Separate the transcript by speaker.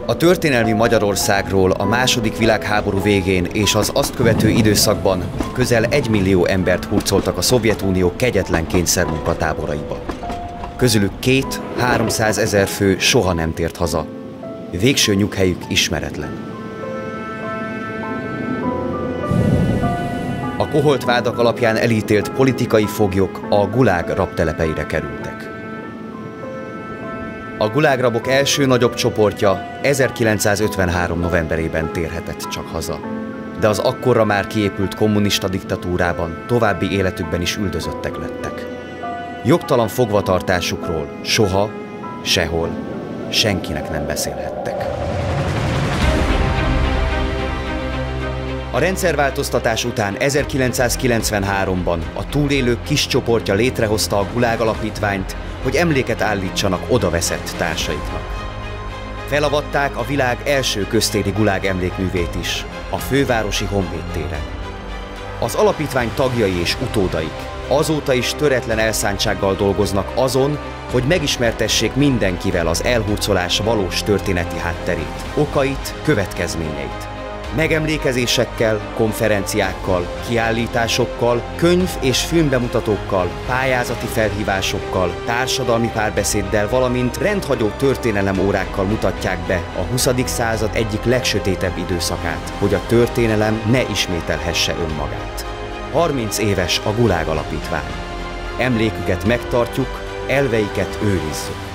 Speaker 1: A történelmi Magyarországról a II. Világháború végén és az azt követő időszakban közel 1 millió embert hurcoltak a Szovjetunió kegyetlen kényszermunkatáboraiba. Közülük 200–300 ezer fő soha nem tért haza. Végső nyughelyük ismeretlen. A koholt vádak alapján elítélt politikai foglyok a Gulág rabtelepeire kerültek. A gulágrabok első nagyobb csoportja 1953. novemberében térhetett csak haza, de az akkorra már kiépült kommunista diktatúrában további életükben is üldözöttek lettek. Jogtalan fogvatartásukról soha, sehol, senkinek nem beszélhettek. A rendszerváltoztatás után 1993-ban a túlélők kis csoportja létrehozta a Gulág Alapítványt, hogy emléket állítsanak odaveszett társaiknak. Felavatták a világ első köztéri gulág emlékművét is, a fővárosi Honvéd téren. Az alapítvány tagjai és utódaik azóta is töretlen elszántsággal dolgoznak azon, hogy megismertessék mindenkivel az elhurcolás valós történeti hátterét, okait, következményeit. Megemlékezésekkel, konferenciákkal, kiállításokkal, könyv- és filmbemutatókkal, pályázati felhívásokkal, társadalmi párbeszéddel, valamint rendhagyó történelem órákkal mutatják be a 20. század egyik legsötétebb időszakát, hogy a történelem ne ismételhesse önmagát. 30 éves a Gulág Alapítvány. Emléküket megtartjuk, elveiket őrizzük.